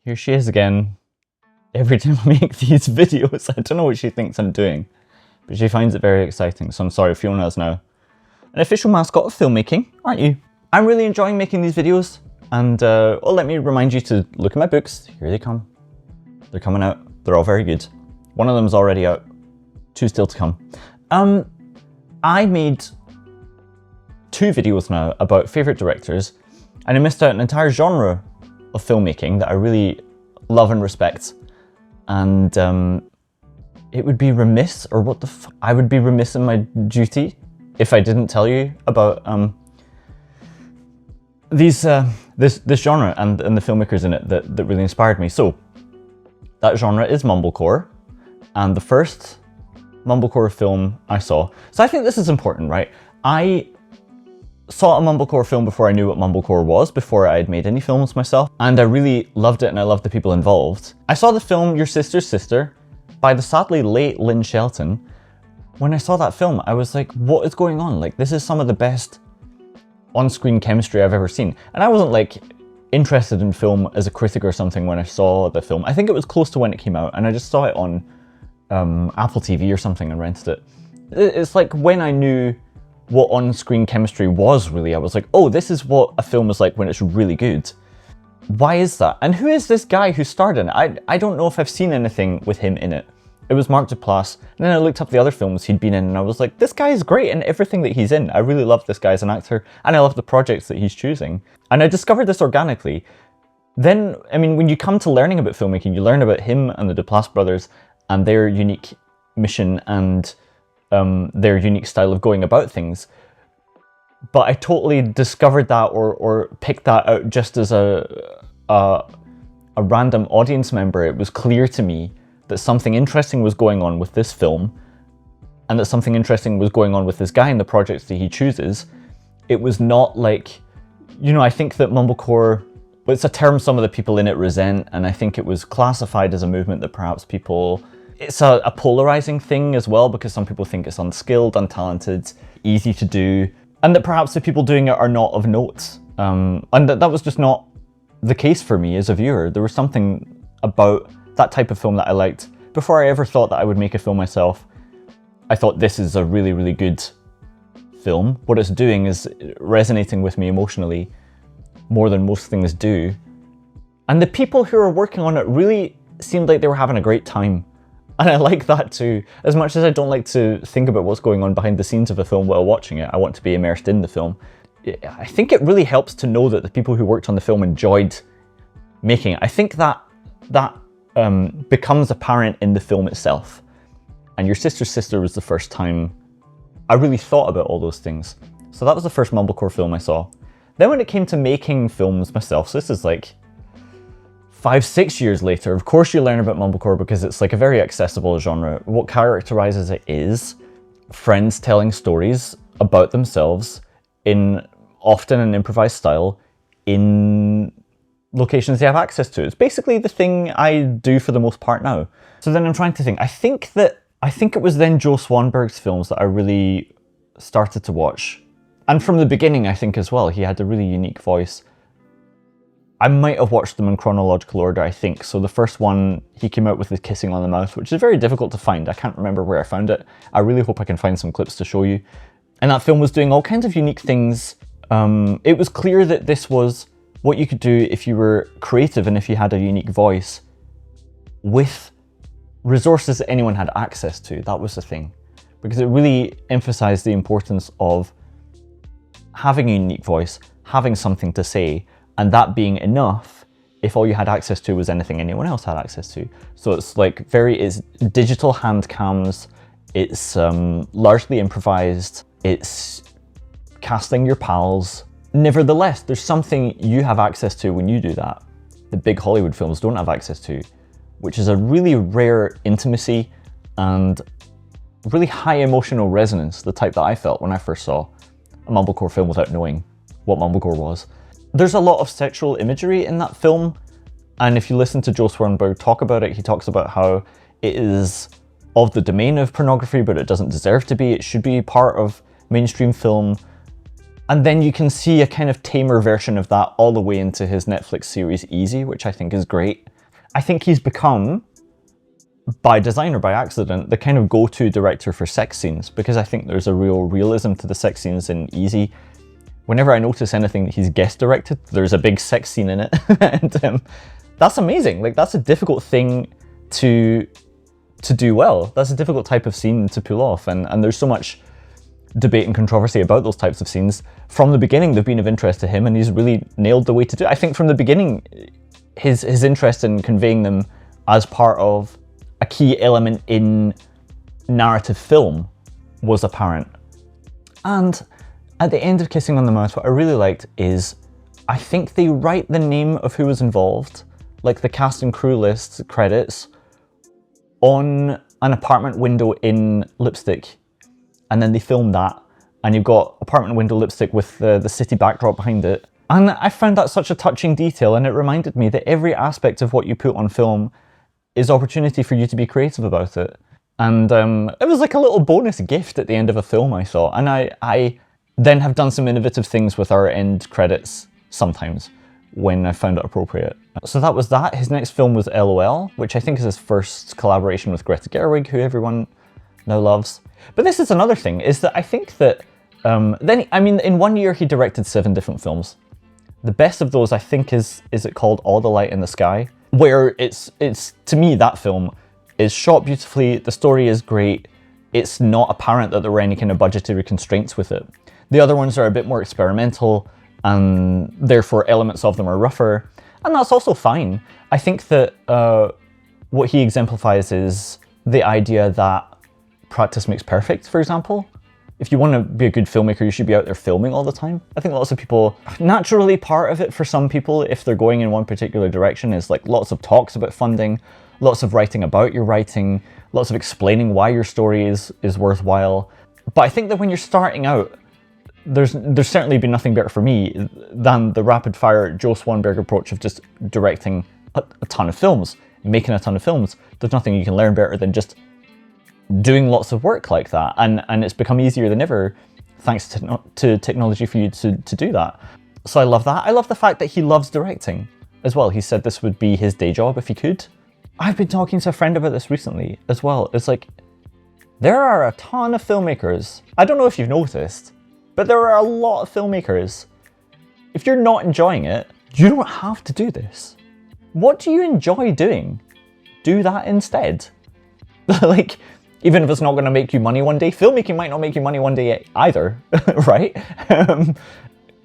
Here she is again. Every time I make these videos, I don't know what she thinks I'm doing, but she finds it very exciting, so I'm sorry, Fiona is now an official mascot of filmmaking, aren't you? I'm really enjoying making these videos, and well, let me remind you to look at my books. Here they come. They're coming out. They're all very good. One of them's already out. 2 still to come. I made 2 videos now about favourite directors, and I missed out an entire genre of filmmaking that I really love and respect. And it would be remiss, or what the f- I would be remiss in my duty if I didn't tell you about this genre and the filmmakers in it that really inspired me. So that genre is Mumblecore, and the first Mumblecore film I saw. So I think this is important, right? I saw a Mumblecore film before I knew what Mumblecore was, before I had made any films myself, and I really loved it and I loved the people involved. I saw the film Your Sister's Sister by the sadly late Lynn Shelton. When I saw that film, I was like, what is going on? Like, this is some of the best on-screen chemistry I've ever seen. And I wasn't like interested in film as a critic or something when I saw the film. I think it was close to when it came out, and I just saw it on Apple TV or something and rented it. It's like when I knew what on-screen chemistry was really, I was like, oh, this is what a film is like when it's really good. Why is that? And who is this guy who starred in it? I don't know if I've seen anything with him in it. It was Mark Duplass, and then I looked up the other films he'd been in, and I was like, this guy is great in everything that he's in. I really love this guy as an actor, and I love the projects that he's choosing. And I discovered this organically. Then, I mean, when you come to learning about filmmaking, you learn about him and the Duplass brothers and their unique mission and their unique style of going about things. But I totally discovered that or picked that out just as a random audience member. It was clear to me that something interesting was going on with this film, and that something interesting was going on with this guy and the projects that he chooses. It was not like, you know, I think that Mumblecore, well, it's a term some of the people in it resent, and I think it was classified as a movement that perhaps people, it's a polarizing thing as well, because some people think it's unskilled, untalented, easy to do, and that perhaps the people doing it are not of note. And that was just not the case for me as a viewer. There was something about that type of film that I liked. Before I ever thought that I would make a film myself, I thought this is a really, really good film. What it's doing is resonating with me emotionally more than most things do. And the people who are working on it really seemed like they were having a great time. And I like that too. As much as I don't like to think about what's going on behind the scenes of a film while watching it, I want to be immersed in the film. I think it really helps to know that the people who worked on the film enjoyed making it. I think that becomes apparent in the film itself. And Your Sister's Sister was the first time I really thought about all those things. So that was the first Mumblecore film I saw. Then when it came to making films myself, so this is like 5-6 years later, of course you learn about Mumblecore because it's like a very accessible genre. What characterizes it is friends telling stories about themselves in often an improvised style in locations they have access to. It's basically the thing I do for the most part now. So then I'm trying to think. I think it was then Joe Swanberg's films that I really started to watch. And from the beginning, I think as well, he had a really unique voice. I might have watched them in chronological order, I think. So the first one, he came out with the Kissing on the Mouth, which is very difficult to find. I can't remember where I found it. I really hope I can find some clips to show you. And that film was doing all kinds of unique things. It was clear that this was what you could do if you were creative and if you had a unique voice with resources that anyone had access to. That was the thing. Because it really emphasized the importance of having a unique voice, having something to say, and that being enough if all you had access to was anything anyone else had access to. So it's like it's digital hand cams, it's largely improvised, it's casting your pals. Nevertheless, there's something you have access to when you do that the big Hollywood films don't have access to, which is a really rare intimacy and really high emotional resonance, the type that I felt when I first saw a Mumblecore film without knowing what Mumblecore was. There's a lot of sexual imagery in that film, and if you listen to Joe Swanberg talk about it, he talks about how it is of the domain of pornography, but it doesn't deserve to be. It should be part of mainstream film. And then you can see a kind of tamer version of that all the way into his Netflix series Easy, which I think is great. I think he's become, by design or by accident, the kind of go-to director for sex scenes, because I think there's a real realism to the sex scenes in Easy. Whenever I notice anything that he's guest directed, there's a big sex scene in it. And that's amazing. Like, that's a difficult thing to do well. That's a difficult type of scene to pull off. And there's so much debate and controversy about those types of scenes. From the beginning, they've been of interest to him, and he's really nailed the way to do it. I think from the beginning, his interest in conveying them as part of a key element in narrative film was apparent. And at the end of Kissing on the Mouth, what I really liked is, I think they write the name of who was involved, like the cast and crew list credits, on an apartment window in lipstick, and then they film that, and you've got apartment window lipstick with the city backdrop behind it. And I found that such a touching detail, and it reminded me that every aspect of what you put on film is opportunity for you to be creative about it. And it was like a little bonus gift at the end of a film, I thought. And I then have done some innovative things with our end credits sometimes when I found it appropriate. So that was that. His next film was LOL, which I think is his first collaboration with Greta Gerwig, who everyone now loves. But this is another thing, is that I think that in 1 year he directed 7 different films. The best of those, I think, is it called All the Light in the Sky, where it's to me, that film is shot beautifully, the story is great, it's not apparent that there were any kind of budgetary constraints with it. The other ones are a bit more experimental, and therefore elements of them are rougher, and that's also fine. I think that what he exemplifies is the idea that practice makes perfect, for example. If you want to be a good filmmaker, you should be out there filming all the time. I think lots of people, naturally part of it for some people, if they're going in one particular direction, is like lots of talks about funding, lots of writing about your writing, lots of explaining why your story is worthwhile. But I think that when you're starting out, there's certainly been nothing better for me than the rapid fire Joe Swanberg approach of just directing a ton of films, making a ton of films. There's nothing you can learn better than just doing lots of work like that, and it's become easier than ever thanks to technology for you to do that. So I love that. I love the fact that he loves directing as well. He said this would be his day job if he could. I've been talking to a friend about this recently as well. It's like, there are a ton of filmmakers. I don't know if you've noticed, but there are a lot of filmmakers. If you're not enjoying it, you don't have to do this. What do you enjoy doing? Do that instead. Like, even if it's not going to make you money one day, filmmaking might not make you money one day either, right?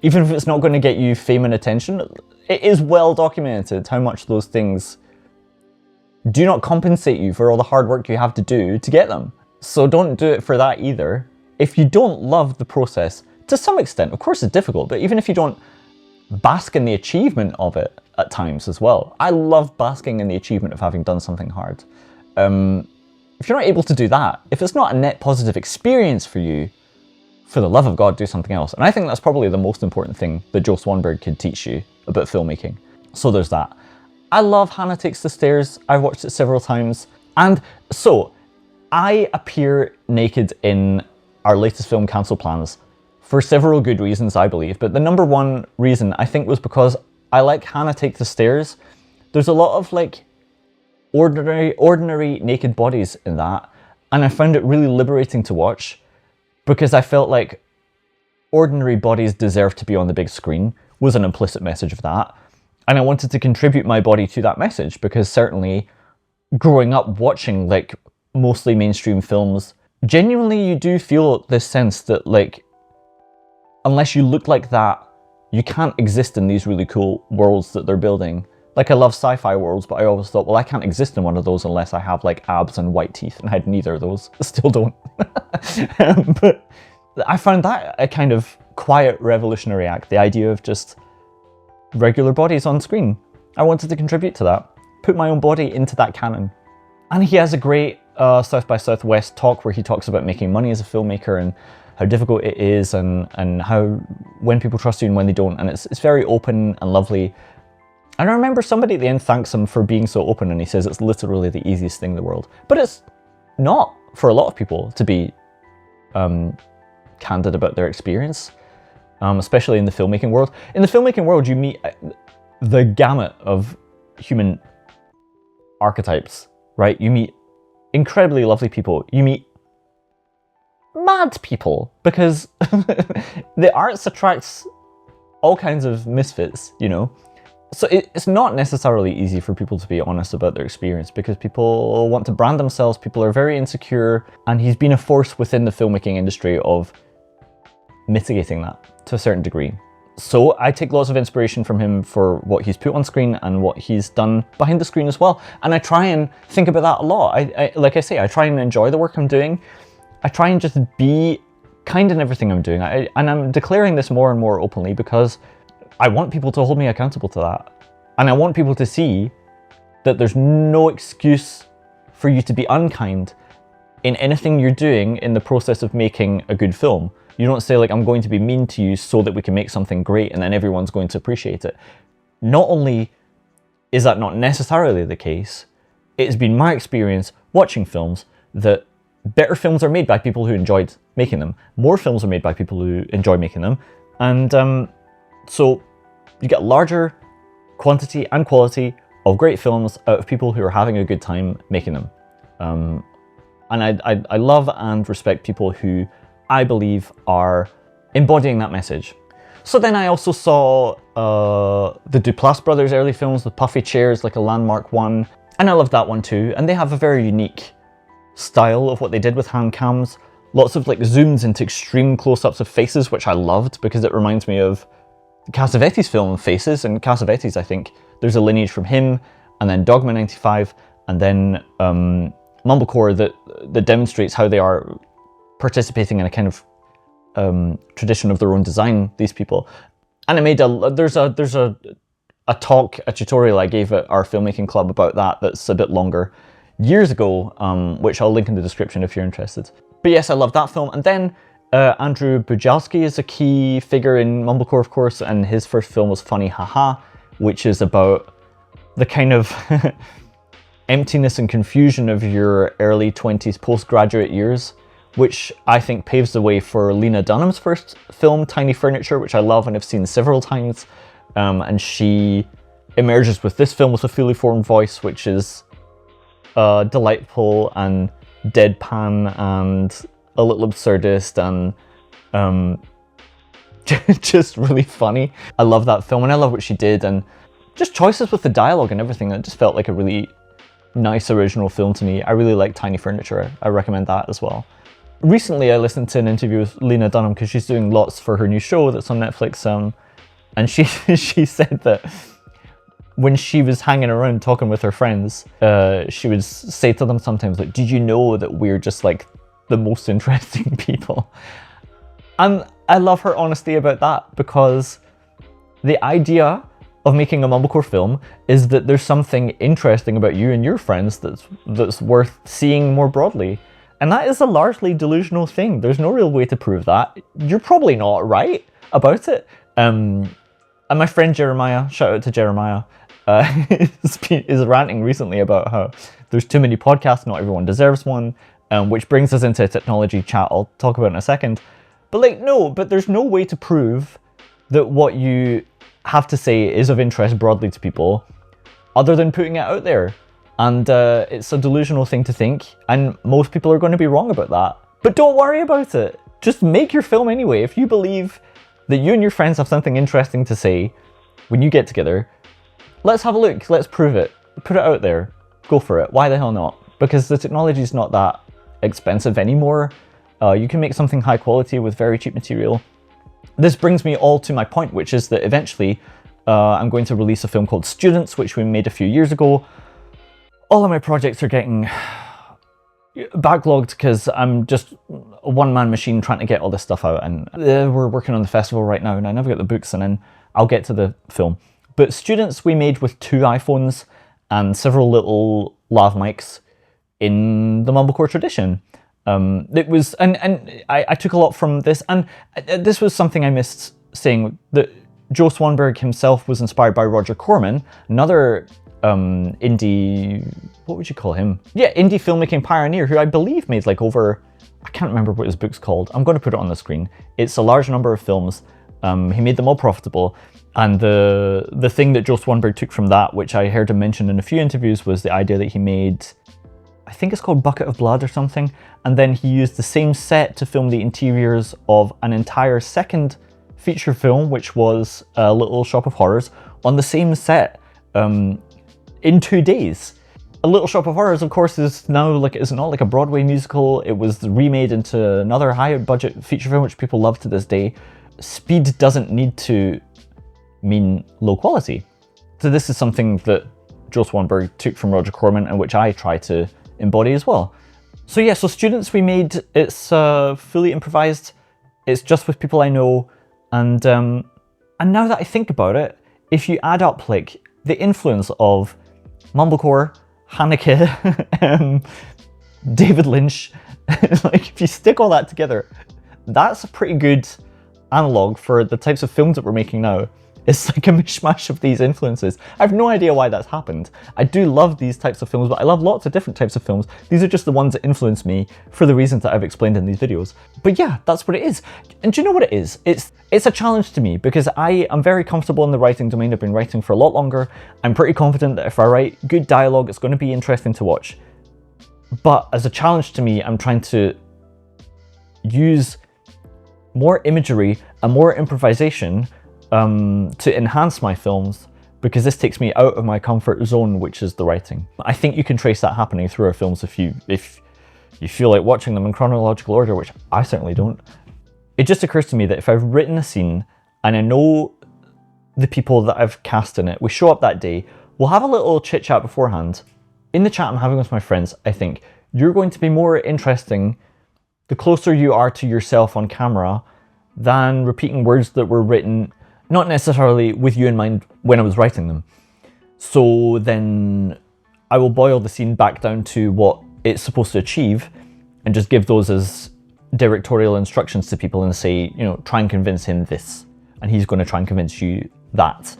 Even if it's not going to get you fame and attention, it is well documented how much those things do not compensate you for all the hard work you have to do to get them. So don't do it for that either. If you don't love the process, to some extent, of course it's difficult, but even if you don't bask in the achievement of it at times as well. I love basking in the achievement of having done something hard. If you're not able to do that, if it's not a net positive experience for you, for the love of God, do something else. And I think that's probably the most important thing that Joe Swanberg could teach you about filmmaking. So there's that. I love Hannah Takes the Stairs. I've watched it several times. And so I appear naked in our latest film, Cancel Plans, for several good reasons, I believe. But the number one reason, I think, was because I like Hannah Take the Stairs. There's a lot of like ordinary naked bodies in that, and I found it really liberating to watch, because I felt like ordinary bodies deserve to be on the big screen, was an implicit message of that, and I wanted to contribute my body to that message, because certainly growing up watching like mostly mainstream films, genuinely you do feel this sense that like, unless you look like that, you can't exist in these really cool worlds that they're building. Like, I love sci-fi worlds, but I always thought, well, I can't exist in one of those unless I have like abs and white teeth, and I had neither of those. I still don't. But I found that a kind of quiet revolutionary act, the idea of just regular bodies on screen. I wanted to contribute to that, put my own body into that canon. And he has a great South by Southwest talk where he talks about making money as a filmmaker and how difficult it is, and how when people trust you and when they don't, and it's very open and lovely. And I remember somebody at the end thanks him for being so open, and he says it's literally the easiest thing in the world. But it's not for a lot of people to be candid about their experience. especially in the filmmaking world. In the filmmaking world, you meet the gamut of human archetypes, right? You meet incredibly lovely people. You meet mad people, because the arts attracts all kinds of misfits, you know? So it's not necessarily easy for people to be honest about their experience, because people want to brand themselves, people are very insecure, and he's been a force within the filmmaking industry of mitigating that to a certain degree. So I take lots of inspiration from him for what he's put on screen and what he's done behind the screen as well. And I try and think about that a lot. Like I say, I try and enjoy the work I'm doing. I try and just be kind in everything I'm doing. And I'm declaring this more and more openly because I want people to hold me accountable to that. And I want people to see that there's no excuse for you to be unkind in anything you're doing in the process of making a good film. You don't say, like, I'm going to be mean to you so that we can make something great and then everyone's going to appreciate it. Not only is that not necessarily the case, it has been my experience watching films that better films are made by people who enjoyed making them. More films are made by people who enjoy making them. And so you get larger quantity and quality of great films out of people who are having a good time making them. And I love and respect people who I believe are embodying that message. So then I also saw the Duplass Brothers early films, The Puffy Chairs, like a landmark one. And I love that one too. And they have a very unique style of what they did with hand cams. Lots of like zooms into extreme close-ups of faces, which I loved because it reminds me of the Cassavetes film Faces. And Cassavetes, I think there's a lineage from him, and then Dogma 95, and then Mumblecore that demonstrates how they are participating in a kind of tradition of their own design, these people. And I made there's a talk, a tutorial I gave at our filmmaking club about that's a bit longer, years ago, which I'll link in the description if you're interested. But yes, I love that film. And then Andrew Bujalski is a key figure in Mumblecore, of course, and his first film was Funny Haha, which is about the kind of emptiness and confusion of your early 20s postgraduate years, which I think paves the way for Lena Dunham's first film, Tiny Furniture, which I love and have seen several times. And she emerges with this film with a fully formed voice, which is delightful and deadpan and a little absurdist and just really funny. I love that film and I love what she did, and just choices with the dialogue and everything. It just felt like a really nice original film to me. I really like Tiny Furniture. I recommend that as well. Recently I listened to an interview with Lena Dunham because she's doing lots for her new show that's on Netflix, and she said that when she was hanging around talking with her friends, she would say to them sometimes, like, did you know that we're just like the most interesting people? And I love her honesty about that, because the idea of making a Mumblecore film is that there's something interesting about you and your friends that's worth seeing more broadly. And that is a largely delusional thing. There's no real way to prove that. You're probably not right about it. And my friend Jeremiah, shout out to Jeremiah, is ranting recently about how there's too many podcasts, not everyone deserves one, which brings us into a technology chat I'll talk about in a second. But there's no way to prove that what you have to say is of interest broadly to people other than putting it out there. And it's a delusional thing to think, and most people are going to be wrong about that. But don't worry about it. Just make your film anyway. If you believe that you and your friends have something interesting to say when you get together, let's have a look, let's prove it. Put it out there, go for it. Why the hell not? Because the technology is not that expensive anymore. You can make something high quality with very cheap material. This brings me all to my point, which is that eventually I'm going to release a film called Students, which we made a few years ago. All of my projects are getting backlogged because I'm just a one-man machine trying to get all this stuff out, and we're working on the festival right now and I never get the books, and then I'll get to the film. But Students we made with 2 iPhones and several little lav mics in the Mumblecore tradition. It was, and I took a lot from this, and this was something I missed saying, that Joe Swanberg himself was inspired by Roger Corman, another indie, what would you call him? Yeah, indie filmmaking pioneer, who I believe made like over, I can't remember what his book's called. I'm going to put it on the screen. It's a large number of films, He made them all profitable. And the thing that Joe Swanberg took from that, which I heard him mention in a few interviews, was the idea that he made, I think it's called Bucket of Blood or something, and then he used the same set to film the interiors of an entire second feature film, which was Little Shop of Horrors, on the same set in 2 days. A Little Shop of Horrors, of course, is now like, it's not like a Broadway musical. It was remade into another high budget feature film, which people love to this day. Speed doesn't need to mean low quality. So this is something that Joe Swanberg took from Roger Corman, and which I try to embody as well. So yeah, so Students we made, it's fully improvised. It's just with people I know, and now that I think about it, if you add up like the influence of Mumblecore, Haneke, David Lynch, like if you stick all that together, that's a pretty good analog for the types of films that we're making now. It's like a mishmash of these influences. I have no idea why that's happened. I do love these types of films, but I love lots of different types of films. These are just the ones that influence me for the reasons that I've explained in these videos. But yeah, that's what it is. And do you know what it is? It's a challenge to me because I am very comfortable in the writing domain. I've been writing for a lot longer. I'm pretty confident that if I write good dialogue, it's going to be interesting to watch. But as a challenge to me, I'm trying to use more imagery and more improvisation to enhance my films, because this takes me out of my comfort zone, which is the writing. I think you can trace that happening through our films if you feel like watching them in chronological order, which I certainly don't. It just occurs to me that if I've written a scene and I know the people that I've cast in it, we show up that day, we'll have a little chit chat beforehand. In the chat I'm having with my friends, I think you're going to be more interesting the closer you are to yourself on camera than repeating words that were written not necessarily with you in mind when I was writing them. So then I will boil the scene back down to what it's supposed to achieve and just give those as directorial instructions to people and say, you know, try and convince him this, and he's going to try and convince you that.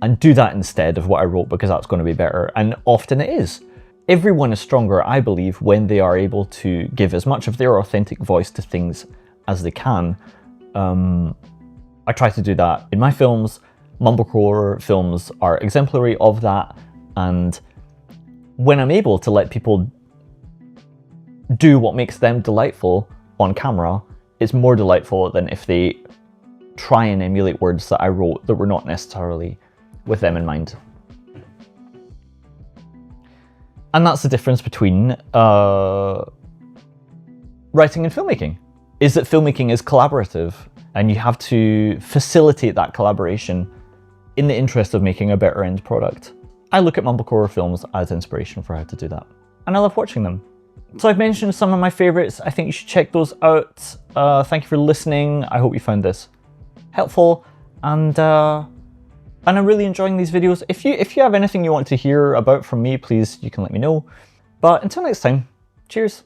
And do that instead of what I wrote, because that's going to be better. And often it is. Everyone is stronger, I believe, when they are able to give as much of their authentic voice to things as they can. I try to do that in my films. Mumblecore films are exemplary of that, and when I'm able to let people do what makes them delightful on camera, it's more delightful than if they try and emulate words that I wrote that were not necessarily with them in mind. And that's the difference between writing and filmmaking, is that filmmaking is collaborative, and you have to facilitate that collaboration in the interest of making a better end product. I look at Mumblecore films as inspiration for how to do that, and I love watching them. So I've mentioned some of my favorites. I think you should check those out. Thank you for listening. I hope you found this helpful, and I'm really enjoying these videos. If you have anything you want to hear about from me, please, you can let me know. But until next time, cheers.